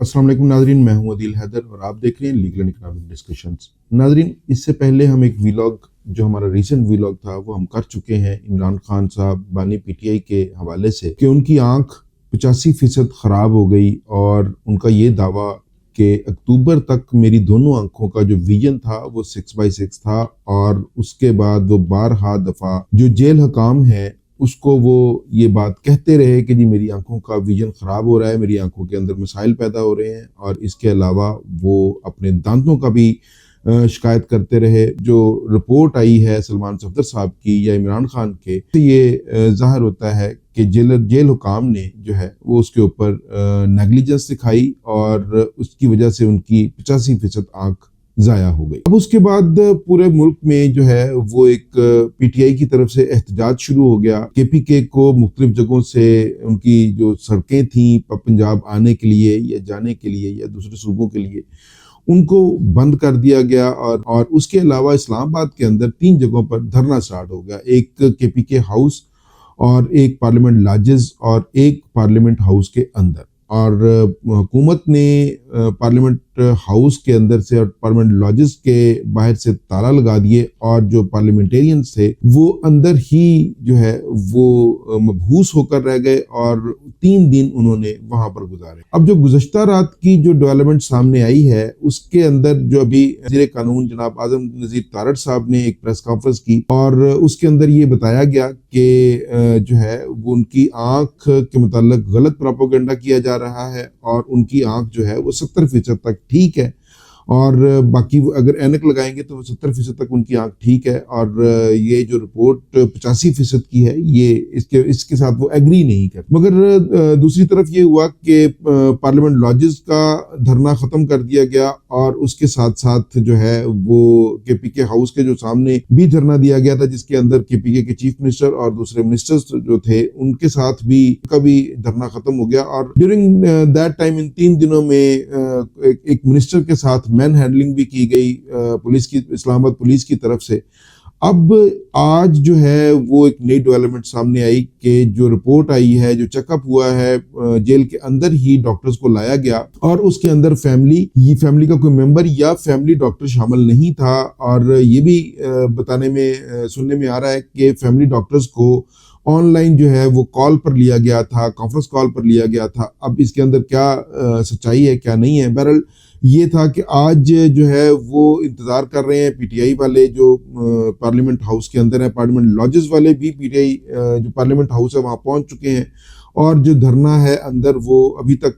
अस्सलाम वालेकुम नाजरीन, मैं हूं अदील हैदर और आप देख रहे हैं लीगल एंड इकोनॉमिक डिस्कशंस। नाजरीन, इससे पहले हम एक वीलॉग जो हमारा रीसेंट वीलॉग था वो हम कर चुके हैं इमरान खान साहब बानी पीटीआई के हवाले से कि उनकी आंख 85% ख़राब हो गई और उनका ये दावा कि अक्टूबर तक मेरी दोनों आंखों का जो विजन था वो 6/6 था। और उसके बाद वो बारहा दफ़ा जो जेल हकाम है उसको वो ये बात कहते रहे कि जी मेरी आंखों का विजन ख़राब हो रहा है, मेरी आंखों के अंदर मसाइल पैदा हो रहे हैं। और इसके अलावा वो अपने दांतों का भी शिकायत करते रहे। जो रिपोर्ट आई है सलमान सफदर साहब की या इमरान खान के, तो ये ज़ाहिर होता है कि जेल हुकाम ने जो है वो उसके ऊपर नेग्लिजेंस दिखाई और उसकी वजह से उनकी 85% आंख ज़ाया हो गई। अब उसके बाद पूरे मुल्क में जो है वो एक पीटीआई की तरफ से एहतजाज शुरू हो गया। केपीके को मुख्तलिफ जगहों से उनकी जो सड़कें थी पंजाब आने के लिए या जाने के लिए या दूसरे सूबों के लिए, उनको बंद कर दिया गया। और उसके अलावा इस्लामाबाद के अंदर 3 जगहों पर धरना स्टार्ट हो गया, एक केपीके हाउस और एक पार्लियामेंट लॉजेस और एक पार्लियामेंट हाउस के अंदर। और हुकूमत ने पार्लियामेंट हाउस के अंदर से और पार्लियामेंट लॉजेस के बाहर से ताला लगा दिए और जो पार्लियामेंटेरियंस थे वो अंदर ही जो है वो मबहूस होकर रह गए और 3 दिन उन्होंने वहां पर गुजारे। अब जो गुज़श्ता रात की जो डेवलपमेंट सामने आई है उसके अंदर जो अभी वज़ीर कानून जनाब आज़म नज़ीर तारड़ साहब ने एक प्रेस कॉन्फ्रेंस की और उसके अंदर ये बताया गया कि जो है वो उनकी आंख के मुताल्लिक गलत प्रोपेगेंडा किया जा रहा है और उनकी आंख जो है वो 70% तक ठीक है और बाकी अगर ऐनक लगाएंगे तो 70% तक उनकी आंख ठीक है। और ये जो रिपोर्ट 85% की है ये इसके साथ वो एग्री नहीं कर। मगर दूसरी तरफ ये हुआ कि पार्लियामेंट लॉजेस का धरना खत्म कर दिया गया और उसके साथ साथ जो है वो केपीके हाउस के जो सामने भी धरना दिया गया था जिसके अंदर केपीके के चीफ मिनिस्टर और दूसरे मिनिस्टर्स जो थे उनके साथ भी का भी धरना खत्म हो गया। और ड्यूरिंग दैट टाइम इन 3 दिनों में एक मिनिस्टर के साथ मैन हैंडलिंग भी की गई पुलिस की, इस्लामाबाद पुलिस की तरफ से। अब आज जो है वो एक नई डेवलपमेंट सामने आई कि जो रिपोर्ट आई है, जो चेकअप हुआ है, जेल के अंदर ही डॉक्टर्स को लाया गया और उसके अंदर फैमिली का कोई मेंबर या फैमिली डॉक्टर शामिल नहीं था। और ये भी बताने में सुनने में आ रहा है कि फैमिली डॉक्टर्स को ऑनलाइन जो है वो कॉल पर लिया गया था, कॉन्फ्रेंस कॉल पर लिया गया था। अब इसके अंदर क्या सच्चाई है क्या नहीं है, बहरहाल ये था कि आज जो है वो इंतज़ार कर रहे हैं पीटीआई वाले जो पार्लियामेंट हाउस के अंदर है, पार्लियामेंट लॉजेस वाले भी पीटीआई जो पार्लियामेंट हाउस है वहाँ पहुँच चुके हैं। और जो धरना है अंदर वो अभी तक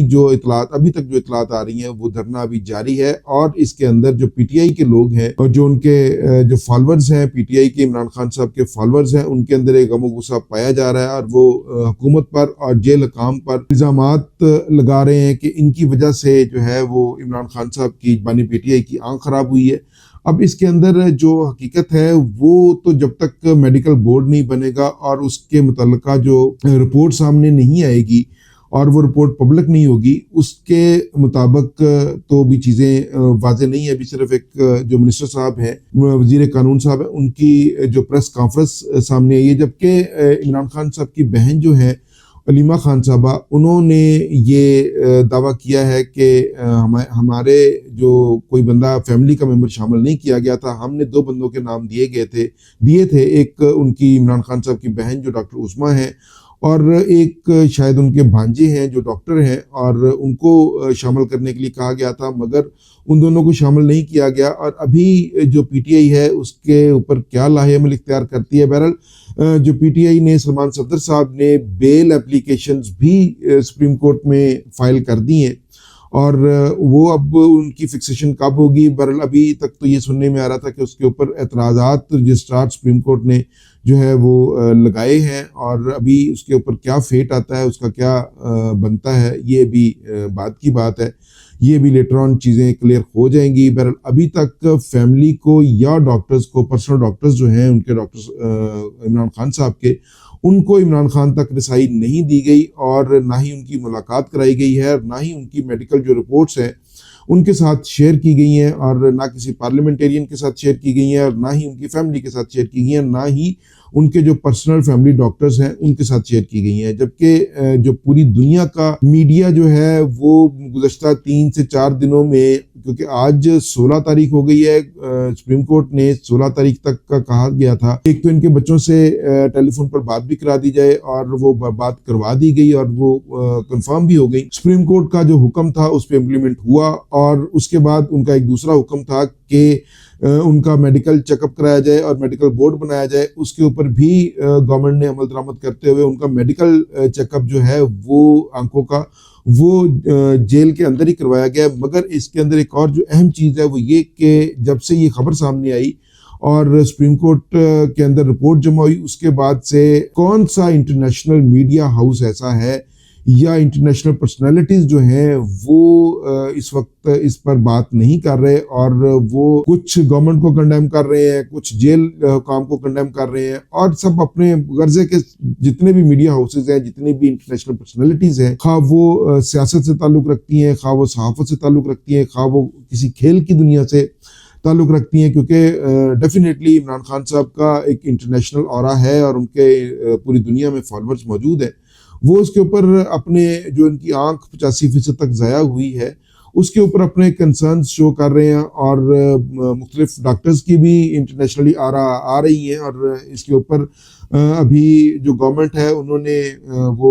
जो इतलात आ रही हैं वो धरना अभी जारी है। और इसके अंदर जो पीटीआई के लोग हैं और जो उनके जो फॉलोअर्स हैं पीटीआई के, इमरान खान साहब के फॉलोअर्स हैं, उनके अंदर एक गमो गुस्सा पाया जा रहा है और वो हुकूमत पर और जेल हकाम पर इल्जामात लगा रहे हैं कि इनकी वजह से जो है वो इमरान खान साहब की बानी पीटीआई की आंख खराब हुई है। अब इसके अंदर जो हकीकत है वो तो जब तक मेडिकल बोर्ड नहीं बनेगा और उसके मुतल्लिका जो रिपोर्ट सामने नहीं आएगी और वो रिपोर्ट पब्लिक नहीं होगी उसके मुताबिक तो भी चीज़ें वाज़ेह नहीं है। अभी सिर्फ एक जो मिनिस्टर साहब हैं, वज़ीर कानून साहब हैं, उनकी जो प्रेस कॉन्फ्रेंस सामने आई है, जबकि इमरान खान साहब की बहन जो है अलीमा खान साहबा, उन्होंने ये दावा किया है कि हमारे जो कोई बंदा फैमिली का मेंबर शामिल नहीं किया गया था, हमने 2 बंदों के नाम दिए थे। एक उनकी इमरान खान साहब की बहन जो डॉक्टर उस्मा है और एक शायद उनके भांजे हैं जो डॉक्टर हैं और उनको शामिल करने के लिए कहा गया था, मगर उन दोनों को शामिल नहीं किया गया। और अभी जो पीटीआई है उसके ऊपर क्या लाहेअमल इख्तियार करती है। बहरहाल जो पीटीआई ने, सलमान सफदर साहब ने बेल एप्लीकेशंस भी सुप्रीम कोर्ट में फाइल कर दी हैं और वो अब उनकी फिक्सेशन कब होगी। बहरहाल अभी तक तो ये सुनने में आ रहा था कि उसके ऊपर एतराज़ात रजिस्ट्रार सुप्रीम कोर्ट ने जो है वो लगाए हैं और अभी उसके ऊपर क्या फेट आता है, उसका क्या बनता है, ये भी बात की बात है। ये भी लेटर ऑन चीज़ें क्लियर हो जाएंगी। बहरहाल अभी तक फैमिली को या डॉक्टर्स को, पर्सनल डॉक्टर्स जो हैं उनके डॉक्टर्स इमरान खान साहब के, उनको इमरान खान तक रसाई नहीं दी गई और ना ही उनकी मुलाकात कराई गई है और ना ही उनकी मेडिकल जो रिपोर्ट्स हैं उनके साथ शेयर की गई हैं और ना किसी पार्लियामेंटेरियन के साथ शेयर की गई हैं और ना ही उनकी फैमिली के साथ शेयर की गई हैं, ना ही उनके जो पर्सनल फैमिली डॉक्टर्स हैं उनके साथ शेयर की गई हैं, जबकि जो पूरी दुनिया का मीडिया जो है वो गुज़श्ता 3 से 4 दिनों में, क्योंकि आज 16 तारीख हो गई है, सुप्रीम कोर्ट ने 16 तारीख तक का कहा गया था, एक तो इनके बच्चों से टेलीफोन पर बात भी करा दी जाए, और वो बात करवा दी गई और वो कंफर्म भी हो गई। सुप्रीम कोर्ट का जो हुक्म था उस पर इम्प्लीमेंट हुआ, और उसके बाद उनका एक दूसरा हुक्म था कि उनका मेडिकल चेकअप कराया जाए और मेडिकल बोर्ड बनाया जाए। उसके ऊपर भी गवर्नमेंट ने अमल दरामद करते हुए उनका मेडिकल चेकअप जो है वो आंखों का वो जेल के अंदर ही करवाया गया। मगर इसके अंदर एक और जो अहम चीज़ है वो ये कि जब से ये खबर सामने आई और सुप्रीम कोर्ट के अंदर रिपोर्ट जमा हुई, उसके बाद से कौन सा इंटरनेशनल मीडिया हाउस ऐसा है या इंटरनेशनल पर्सनालिटीज जो हैं वो इस वक्त इस पर बात नहीं कर रहे, और वो कुछ गवर्नमेंट को कंडेम कर रहे हैं, कुछ जेल काम को कंडेम कर रहे हैं, और सब अपने गर्जे के जितने भी मीडिया हाउसेज हैं, जितने भी इंटरनेशनल पर्सनालिटीज हैं, खा वो सियासत से ताल्लुक़ रखती हैं, खा वो सहाफ़त से ताल्लुक़ रखती हैं, खा वो किसी खेल की दुनिया से ताल्लुक़ रखती हैं, क्योंकि डेफिनेटली इमरान खान साहब का एक इंटरनेशनल ऑरा है और उनके पूरी दुनिया में फॉलोअर्स मौजूद है। वो उसके ऊपर अपने जो इनकी आंख 85% तक ज़ाया हुई है उसके ऊपर अपने कंसर्न्स शो कर रहे हैं, और मुख्तलिफ डॉक्टर्स की भी इंटरनेशनली आ रही हैं, और इसके ऊपर अभी जो गवर्नमेंट है उन्होंने वो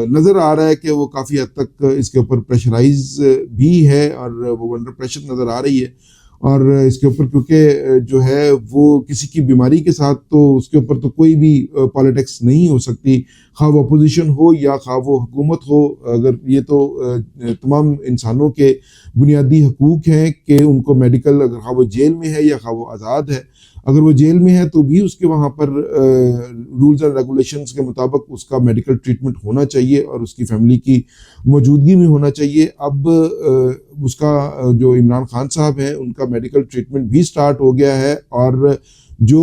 नज़र आ रहा है कि वो काफ़ी हद तक इसके ऊपर प्रेशराइज भी है और वो अंडर प्रेशर नज़र आ रही है। और इसके ऊपर क्योंकि जो है वो किसी की बीमारी के साथ तो उसके ऊपर तो कोई भी पॉलिटिक्स नहीं हो सकती, खा वो अपोजिशन हो या खा वो हुकूमत हो। अगर ये तो तमाम इंसानों के बुनियादी हकूक़ हैं कि उनको मेडिकल, अगर खा वो जेल में है या खा वो आज़ाद है, अगर वो जेल में है तो भी उसके वहाँ पर रूल्स एंड रेगुलेशंस के मुताबिक उसका मेडिकल ट्रीटमेंट होना चाहिए और उसकी फैमिली की मौजूदगी में होना चाहिए। अब उसका जो इमरान खान साहब हैं उनका मेडिकल ट्रीटमेंट भी स्टार्ट हो गया है, और जो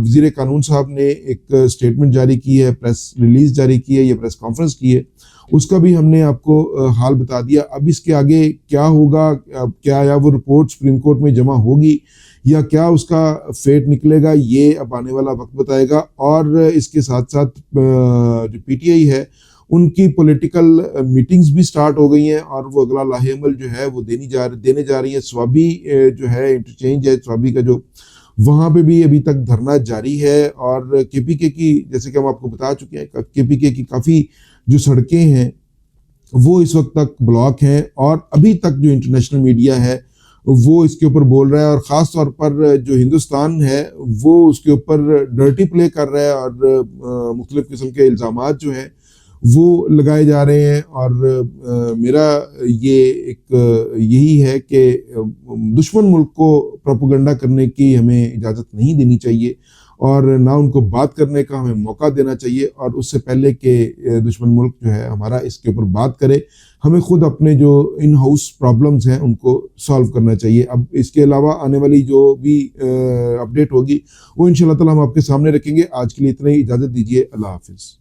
वज़ीर कानून साहब ने एक स्टेटमेंट जारी की है, प्रेस रिलीज़ जारी की है या प्रेस कॉन्फ्रेंस की है, उसका भी हमने आपको हाल बता दिया। अब इसके आगे क्या होगा, क्या या वो रिपोर्ट सुप्रीम कोर्ट में जमा होगी या क्या उसका फेट निकलेगा, ये अब आने वाला वक्त बताएगा। और इसके साथ साथ जो पीटीआई है उनकी पॉलिटिकल मीटिंग्स भी स्टार्ट हो गई हैं, और वो अगला लाहेअमल जो है वो देने जा रही है। स्वाबी जो है इंटरचेंज है, स्वाबी का जो वहाँ पे भी अभी तक धरना जारी है, और केपीके की, जैसे कि हम आपको बता चुके हैं, केपीके की काफ़ी जो सड़कें हैं वो इस वक्त तक ब्लॉक हैं, और अभी तक जो इंटरनेशनल मीडिया है वो इसके ऊपर बोल रहा है, और ख़ास तौर पर जो हिंदुस्तान है वो उसके ऊपर डर्टी प्ले कर रहा है, और मुख्तलिफ़ किस्म के इल्ज़ामात जो हैं वो लगाए जा रहे हैं। और मेरा ये एक यही है कि दुश्मन मुल्क को प्रोपेगेंडा करने की हमें इजाज़त नहीं देनी चाहिए, और ना उनको बात करने का हमें मौका देना चाहिए, और उससे पहले कि दुश्मन मुल्क जो है हमारा इसके ऊपर बात करे, हमें खुद अपने जो इन हाउस प्रॉब्लम्स हैं उनको सॉल्व करना चाहिए। अब इसके अलावा आने वाली जो भी अपडेट होगी वो इंशाल्लाह ताला हम आपके सामने रखेंगे। आज के लिए इतना ही, इजाज़त दीजिए, अल्लाह हाफिज़।